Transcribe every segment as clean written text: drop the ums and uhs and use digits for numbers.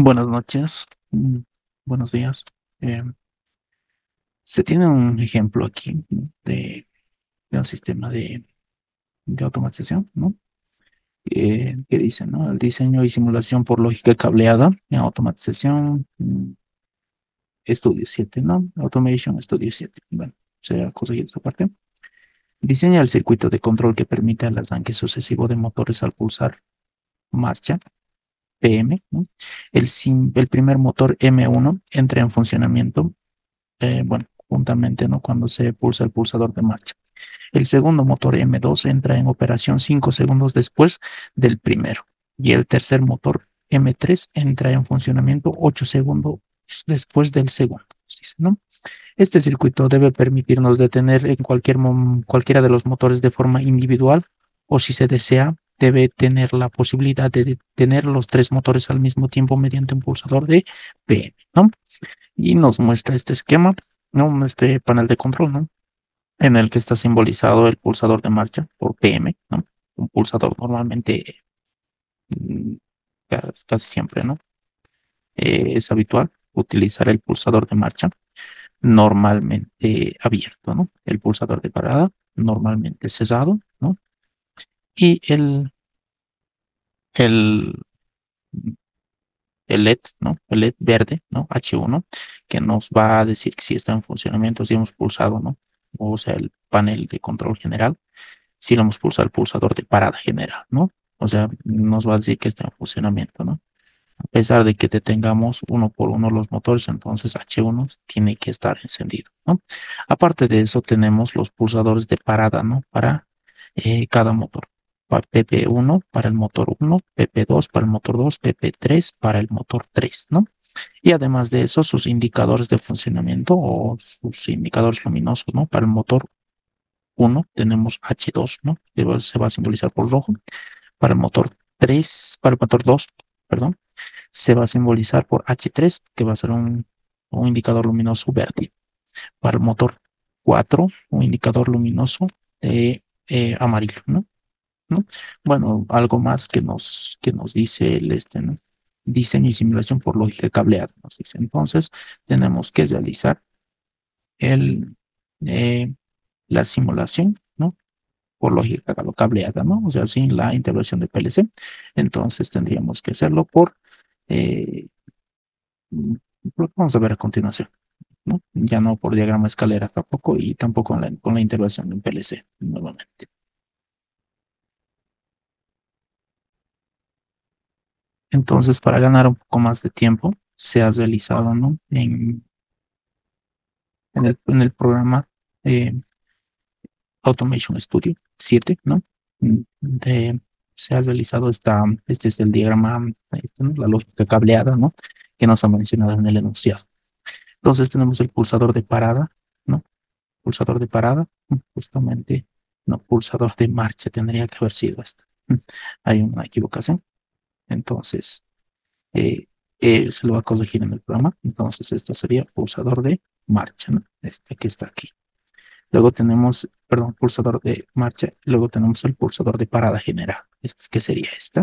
Buenas noches, buenos días. Eh, Se tiene un ejemplo aquí, ¿no? de un sistema de automatización, ¿no? Que dice, ¿no? El diseño y simulación por lógica cableada en automatización, estudio 7, ¿no? Automation, estudio 7. Bueno, se ha conseguido esta parte. Diseña el circuito de control que permite el arranque sucesivo de motores al pulsar marcha, PM, ¿no? El primer motor M1 entra en funcionamiento, bueno, juntamente, ¿no? Cuando se pulsa el pulsador de marcha. El segundo motor M2 entra en operación 5 segundos después del primero. Y el tercer motor M3 entra en funcionamiento 8 segundos después del segundo. ¿No? Este circuito debe permitirnos detener en cualquiera de los motores de forma individual o si se desea, debe tener la posibilidad de detener los tres motores al mismo tiempo mediante un pulsador de PM, ¿no? Y nos muestra este esquema, ¿no? Este panel de control, ¿no? En el que está simbolizado el pulsador de marcha por PM, ¿no? Un pulsador normalmente, mm, casi siempre, ¿no? Es habitual utilizar el pulsador de marcha normalmente abierto, ¿no? El pulsador de parada normalmente cerrado, ¿no? Y el, el LED, ¿no? El LED verde, ¿no? H1, que nos va a decir si está en funcionamiento, si hemos pulsado, ¿no? O sea, el panel de control general, si lo hemos pulsado el pulsador de parada general, ¿no? O sea, nos va a decir que está en funcionamiento, ¿no? A pesar de que detengamos uno por uno los motores, entonces H1 tiene que estar encendido, ¿no? Aparte de eso, tenemos los pulsadores de parada, ¿no? Para cada motor. PP1 para el motor 1, PP2 para el motor 2, PP3 para el motor 3, ¿no? Y además de eso, sus indicadores de funcionamiento o sus indicadores luminosos, ¿no? Para el motor 1 tenemos H2, ¿no? Que se va a simbolizar por rojo. Para el motor 3, para el motor 2, perdón, se va a simbolizar por H3, que va a ser un indicador luminoso verde. Para el motor 4, un indicador luminoso amarillo, ¿no? ¿No? Bueno, algo más que nos dice el ¿no? Diseño y simulación por lógica cableada, nos dice. Entonces, tenemos que realizar el, eh, la simulación, ¿no? Por lógica cableada, ¿no? O sea, sin la intervención de PLC. Entonces, tendríamos que hacerlo eh, lo que vamos a ver a continuación, ¿no? Ya no por diagrama de escalera tampoco y tampoco con la intervención en PLC nuevamente. Entonces, para ganar un poco más de tiempo, se ha realizado, ¿no? En el programa eh, Automation Studio 7, ¿no? Se ha realizado este es el diagrama, ¿no? La lógica cableada, ¿no? Que nos ha mencionado en el enunciado. Entonces tenemos el pulsador de parada, ¿no? Pulsador de parada, justamente, no, pulsador de marcha tendría que haber sido este. Hay una equivocación. Entonces, eh, se lo va a corregir en el programa. Entonces, esto sería pulsador de marcha, ¿no? Este que está aquí. Luego tenemos, perdón, pulsador de marcha. Luego tenemos el pulsador de parada general, este, que sería esta.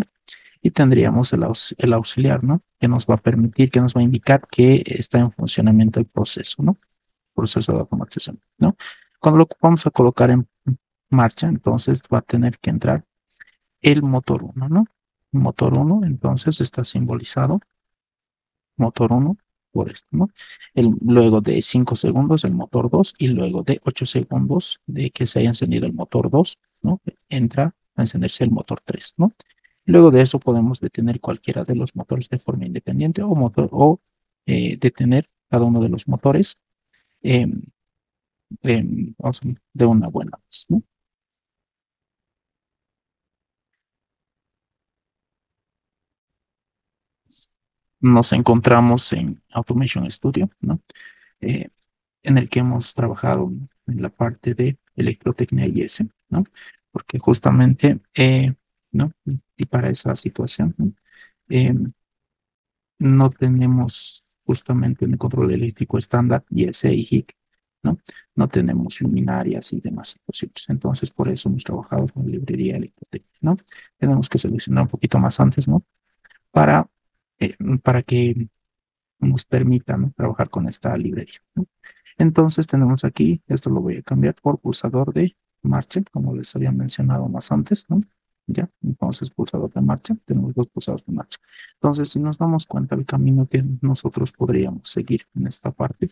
Y tendríamos el auxiliar, ¿no? Que nos va a permitir, que nos va a indicar que está en funcionamiento el proceso, ¿no? Proceso de automatización, ¿no? Cuando lo vamos a colocar en marcha, entonces va a tener que entrar el motor uno, ¿no? Motor uno, entonces está simbolizado motor uno por esto, ¿no? Luego de 5 segundos el motor 2 y luego de 8 segundos de que se haya encendido el motor 2, ¿no? Entra a encenderse el motor 3, ¿no? Luego de eso podemos detener cualquiera de los motores de forma independiente detener cada uno de los motores eh, de una buena vez, ¿no? Nos encontramos en Automation Studio, ¿no? Eh, en el que hemos trabajado en la parte de electrotecnia y ese, ¿no? Porque justamente, ¿no? Y para esa situación, ¿no? Eh, no tenemos justamente un control eléctrico estándar, IEC y HIC, ¿no? No tenemos luminarias y demás situaciones. Entonces, por eso hemos trabajado con librería electrotecnia, ¿no? Tenemos que seleccionar un poquito más antes, ¿no? Para para que nos permita, ¿no?, trabajar con esta librería, ¿no? Entonces tenemos aquí, esto lo voy a cambiar por pulsador de marcha, como les había mencionado más antes, ¿no? Ya, entonces pulsador de marcha, tenemos dos pulsadores de marcha. Entonces, si nos damos cuenta, el camino que nosotros podríamos seguir en esta parte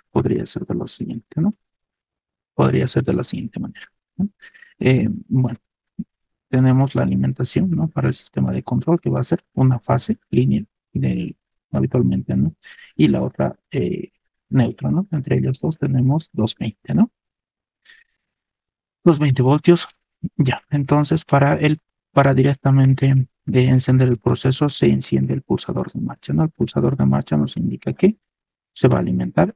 podría ser de lo siguiente, ¿no? Podría ser de la siguiente manera, ¿no? Bueno, tenemos la alimentación, ¿no?, para el sistema de control, que va a ser una fase lineal habitualmente, ¿no? Y la otra neutra, ¿no? Entre ellos dos tenemos 220, ¿no? Los 20 voltios, ya. Entonces, para directamente encender el proceso, se enciende el pulsador de marcha, ¿no? El pulsador de marcha nos indica que se va a alimentar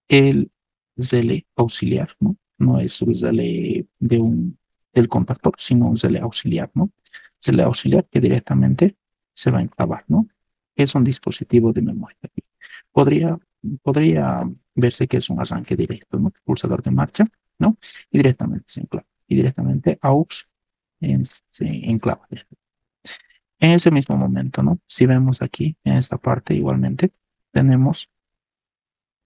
el ZL auxiliar, ¿no? No es un ZL del contactor, sino un ZL auxiliar, ¿no? ZL auxiliar que directamente se va a enclavar, ¿no? Es un dispositivo de memoria. Podría, podría verse que es un arranque directo, ¿no? Pulsador de marcha, ¿no? Y directamente se enclava. Y directamente AUX se enclava. En ese mismo momento, ¿no? Si vemos aquí, en esta parte igualmente, tenemos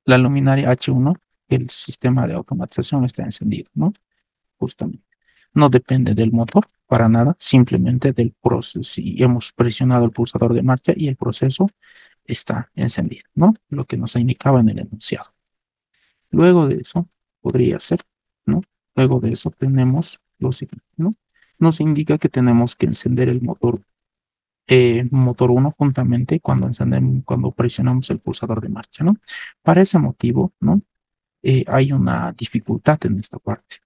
la luminaria H1, el sistema de automatización está encendido, ¿no? Justamente. No depende del motor para nada, simplemente del proceso. Si hemos presionado el pulsador de marcha y el proceso está encendido, ¿no? Lo que nos indicaba en el enunciado. Luego de eso, podría ser, ¿no? Luego de eso tenemos lo siguiente, ¿no? Nos indica que tenemos que encender el motor 1 juntamente cuando encendemos, cuando presionamos el pulsador de marcha, ¿no? Para ese motivo, ¿no? Hay una dificultad en esta parte.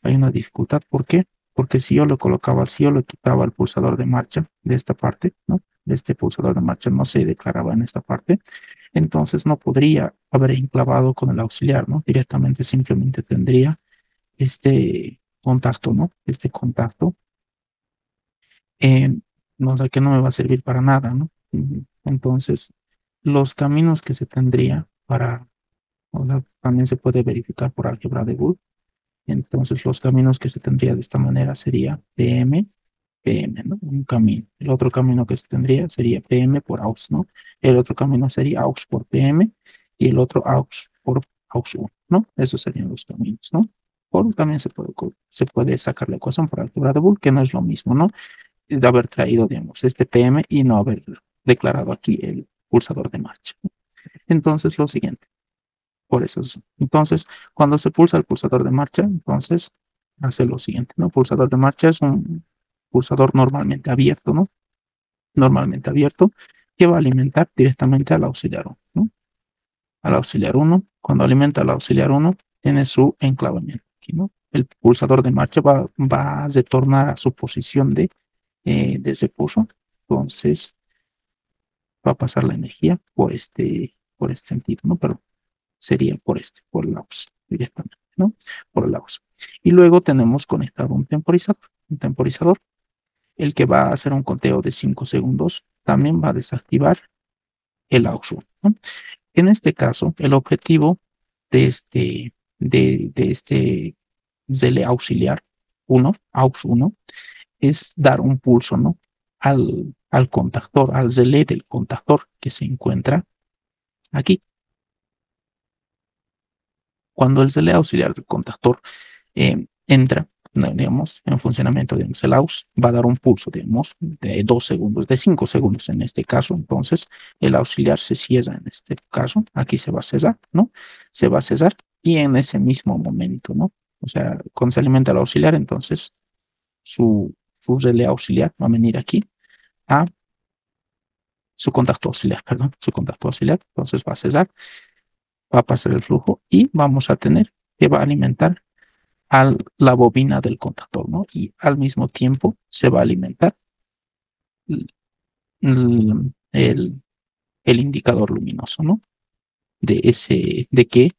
Hay una dificultad, ¿por qué? Porque si yo lo colocaba, si yo le quitaba el pulsador de marcha de esta parte, ¿no? De este pulsador de marcha no se declaraba en esta parte, entonces no podría haber enclavado con el auxiliar, ¿no? Directamente simplemente tendría este contacto, ¿no? Este contacto, eh, no sé, que no me va a servir para nada, ¿no? Entonces, los caminos que se tendría para, o sea, también se puede verificar por álgebra de Boole. Entonces, los caminos que se tendría de esta manera sería PM, PM, ¿no? Un camino. El otro camino que se tendría sería PM por AUX, ¿no? El otro camino sería AUX por PM y el otro AUX por AUX1, ¿no? Esos serían los caminos, ¿no? O también se puede sacar la ecuación por álgebra de Boole, que no es lo mismo, ¿no? De haber traído, digamos, este PM y no haber declarado aquí el pulsador de marcha. Entonces, lo siguiente. Por eso entonces, cuando se pulsa el pulsador de marcha, entonces hace lo siguiente, ¿no? Pulsador de marcha es un pulsador normalmente abierto, ¿no? Normalmente abierto, que va a alimentar directamente al auxiliar 1, ¿no? Al auxiliar 1, cuando alimenta al auxiliar 1, tiene su enclavamiento aquí, ¿no? El pulsador de marcha va a retornar a su posición de ese pulso, entonces va a pasar la energía por este sentido, ¿no? Pero sería por el AUX directamente, ¿no? Por el AUX. Y luego tenemos conectado un temporizador, el que va a hacer un conteo de 5 segundos, también va a desactivar el AUX 1, ¿no? En este caso, el objetivo de este ZL auxiliar 1, AUX 1, es dar un pulso, ¿no? Al contactor, al ZL del contactor que se encuentra aquí. Cuando el ZL auxiliar del contactor entra, ¿no?, digamos, en funcionamiento, digamos, el AUX va a dar un pulso, digamos, de 2 segundos, de 5 segundos en este caso. Entonces, el auxiliar se cierra en este caso, aquí se va a cesar, ¿no? Se va a cesar y en ese mismo momento, ¿no? O sea, cuando se alimenta el auxiliar, entonces su relé auxiliar va a venir aquí a su contacto auxiliar, perdón, su contacto auxiliar, entonces va a cesar, va a pasar el flujo y vamos a tener que va a alimentar a la bobina del contactor, ¿no? Y al mismo tiempo se va a alimentar el indicador luminoso, ¿no? De que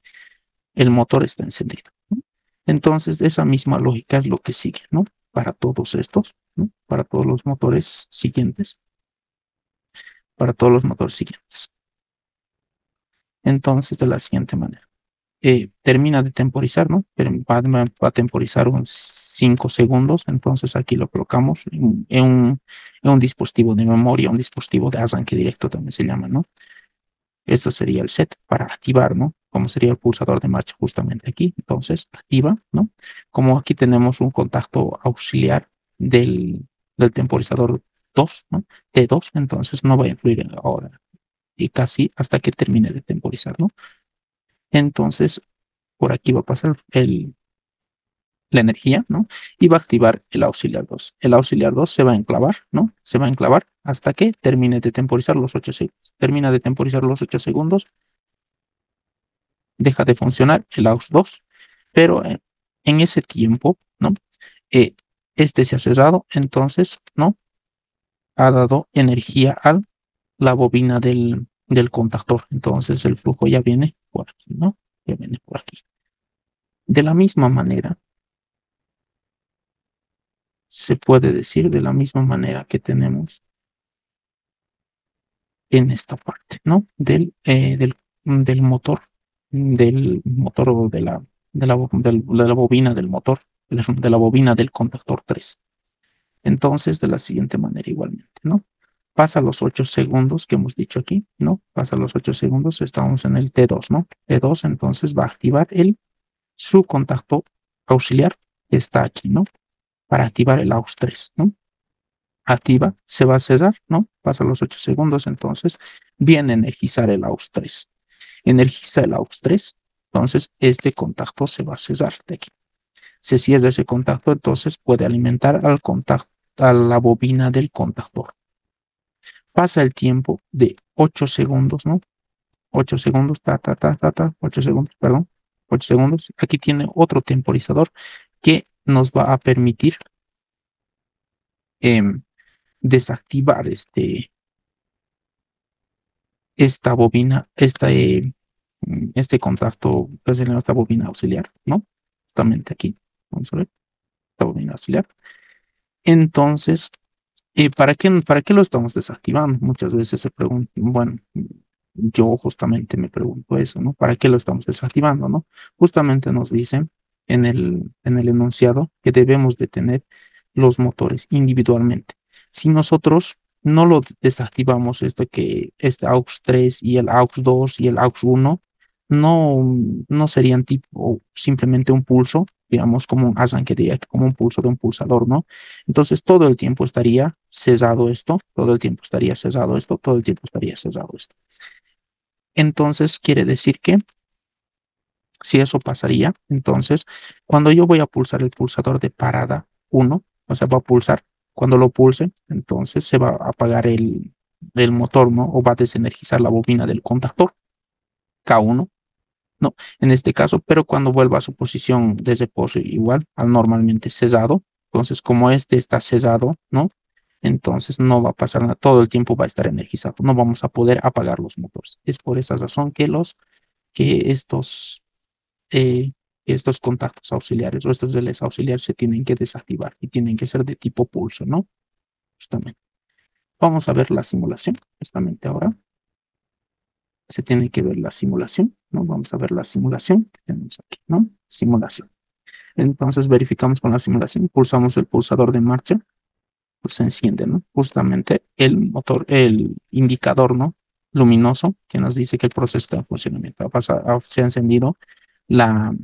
el motor está encendido, ¿no? Entonces, esa misma lógica es lo que sigue, ¿no? Para todos estos, ¿no? Para todos los motores siguientes, para todos los motores siguientes. Entonces, de la siguiente manera. termina de temporizar, ¿no? Pero va a temporizar unos 5 segundos, entonces aquí lo colocamos en un dispositivo de memoria, un dispositivo de arranque directo también se llama, ¿no? Esto sería el set para activar, ¿no? Como sería el pulsador de marcha justamente aquí. Entonces, activa, ¿no? Como aquí tenemos un contacto auxiliar del temporizador 2, ¿no? T2, entonces no va a influir ahora y casi hasta que termine de temporizar, ¿no? Entonces, por aquí va a pasar la energía, ¿no? Y va a activar el auxiliar 2. El auxiliar 2 se va a enclavar, ¿no? Se va a enclavar hasta que termine de temporizar los 8 segundos. Termina de temporizar los 8 segundos, deja de funcionar el AUX2, pero en ese tiempo, ¿no? Eh, este se ha cerrado, entonces, ¿no? Ha dado energía a la bobina del contactor. Entonces el flujo ya viene por aquí, ¿no? Ya viene por aquí. De la misma manera, se puede decir de la misma manera que tenemos en esta parte, ¿no? Del motor, del motor o de la bobina del motor, de la bobina del contactor 3. Entonces, de la siguiente manera igualmente, ¿no? Pasa los 8 segundos que hemos dicho aquí, ¿no? Pasa los 8 segundos, estamos en el T2, ¿no? T2 entonces va a activar su contacto auxiliar que está aquí, ¿no? Para activar el AUX3, ¿no? Activa, se va a cesar, ¿no? Pasa los 8 segundos, entonces viene a energizar el AUX3. Energiza el AUX3, entonces este contacto se va a cesar de aquí. Se cierra ese contacto, entonces puede alimentar al contacto, a la bobina del contactor. Pasa el tiempo de 8 segundos, ¿no? 8 segundos, 8 segundos, perdón, 8 segundos. Aquí tiene otro temporizador que nos va a permitir eh, desactivar esta bobina, este contacto, que se llama esta bobina auxiliar, ¿no? Justamente aquí, vamos a ver, esta bobina auxiliar. Entonces, ¿para qué lo estamos desactivando? Muchas veces se preguntan, bueno, yo justamente me pregunto eso, ¿no? ¿Para qué lo estamos desactivando, no? Justamente nos dicen en el enunciado que debemos de tener los motores individualmente. Si nosotros no lo desactivamos, este AUX3 y el AUX2 y el AUX1 no, no serían tipo simplemente un pulso, digamos, como un arranque directo, como un pulso de un pulsador, ¿no? Entonces todo el tiempo estaría cesado esto, todo el tiempo estaría cesado esto, todo el tiempo estaría cesado esto. Entonces quiere decir que si eso pasaría, entonces cuando yo voy a pulsar el pulsador de parada 1, o sea, va a pulsar, cuando lo pulse, entonces se va a apagar el motor, ¿no? O va a desenergizar la bobina del contactor K1, ¿no? En este caso, pero cuando vuelva a su posición de reposo igual al normalmente cesado, entonces como este está cesado, ¿no? Entonces no va a pasar nada, todo el tiempo va a estar energizado, no vamos a poder apagar los motores. Es por esa razón que eh, estos contactos auxiliares o estos relés auxiliares se tienen que desactivar y tienen que ser de tipo pulso, ¿no? Justamente. Vamos a ver la simulación, justamente ahora. Se tiene que ver la simulación, ¿no? Vamos a ver la simulación que tenemos aquí, ¿no? Simulación. Entonces verificamos con la simulación, pulsamos el pulsador de marcha, pues se enciende, ¿no? Justamente el motor, el indicador, ¿no? Luminoso que nos dice que el proceso está en funcionamiento. Se ha encendido la,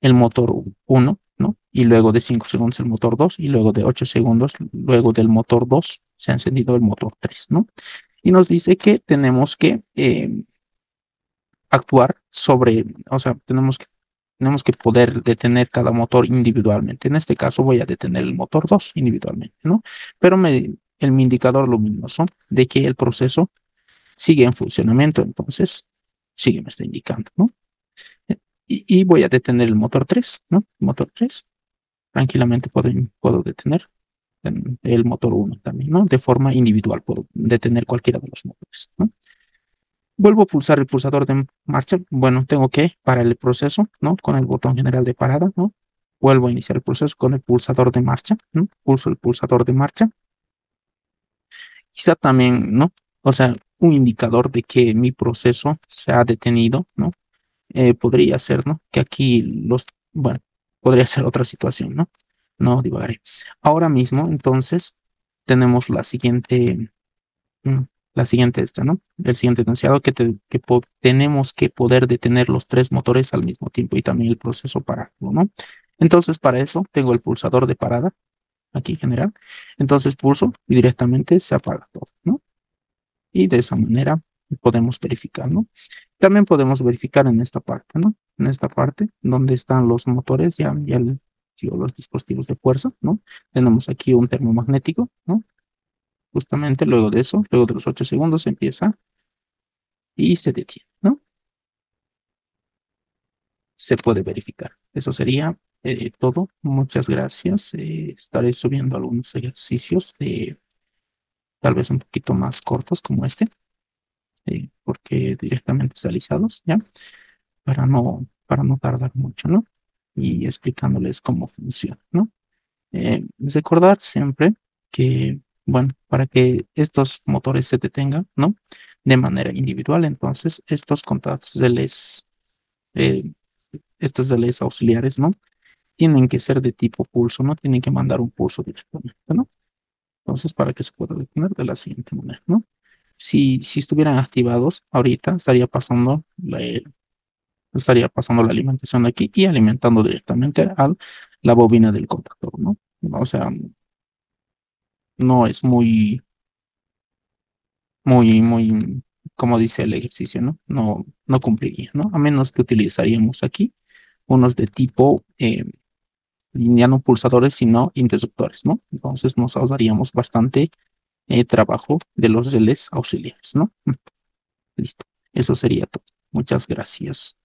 el motor 1, ¿no? Y luego de 5 segundos el motor 2 y luego de 8 segundos, luego del motor 2, se ha encendido el motor 3, ¿no? Y nos dice que tenemos que actuar sobre, o sea, tenemos que poder detener cada motor individualmente. En este caso voy a detener el motor 2 individualmente, ¿no? Pero mi indicador luminoso de que el proceso sigue en funcionamiento, entonces sigue me está indicando, ¿no? Y voy a detener el motor 3, ¿no? Motor 3, tranquilamente puedo detener el motor 1 también, ¿no? De forma individual puedo detener cualquiera de los motores, ¿no? Vuelvo a pulsar el pulsador de marcha. Bueno, tengo que parar el proceso, ¿no? Con el botón general de parada, ¿no? Vuelvo a iniciar el proceso con el pulsador de marcha, ¿no? Pulso el pulsador de marcha. Quizá también, ¿no? O sea, un indicador de que mi proceso se ha detenido, ¿no? podría ser, ¿no? Que aquí bueno, podría ser otra situación, ¿no? No divagaré. Ahora mismo, entonces, tenemos mm, la siguiente esta, ¿no? El siguiente enunciado tenemos que poder detener los tres motores al mismo tiempo y también el proceso pararlo, ¿no? Entonces, para eso tengo el pulsador de parada aquí en general. Entonces pulso y directamente se apaga todo, ¿no? Y de esa manera podemos verificar, ¿no? También podemos verificar en esta parte, ¿no? En esta parte donde están los motores, digo, los dispositivos de fuerza, ¿no? Tenemos aquí un termomagnético, ¿no? Justamente luego de eso, luego de los 8 segundos empieza y se detiene, ¿no? Se puede verificar. Eso sería todo. Muchas gracias. Estaré subiendo algunos ejercicios de tal vez un poquito más cortos como este, porque directamente realizados, ¿ya? Para no tardar mucho, ¿no? Y explicándoles cómo funciona, ¿no? Recordar siempre que, bueno, para que estos motores se detengan, ¿no? De manera individual, entonces estos contactos eh, estos relés auxiliares, ¿no? Tienen que ser de tipo pulso, no tienen que mandar un pulso directamente, ¿no? Entonces, para que se pueda detener de la siguiente manera, ¿no? Si estuvieran activados, ahorita estaría pasando la alimentación de aquí y alimentando directamente a la bobina del contactor, ¿no? O sea, no es muy, como dice el ejercicio, ¿no? No cumpliría, ¿no? A menos que utilizaríamos aquí unos de tipo, ya no pulsadores, sino interruptores, ¿no? Entonces nos ahorraríamos bastante trabajo de los relés auxiliares, ¿no? Listo. Eso sería todo. Muchas gracias.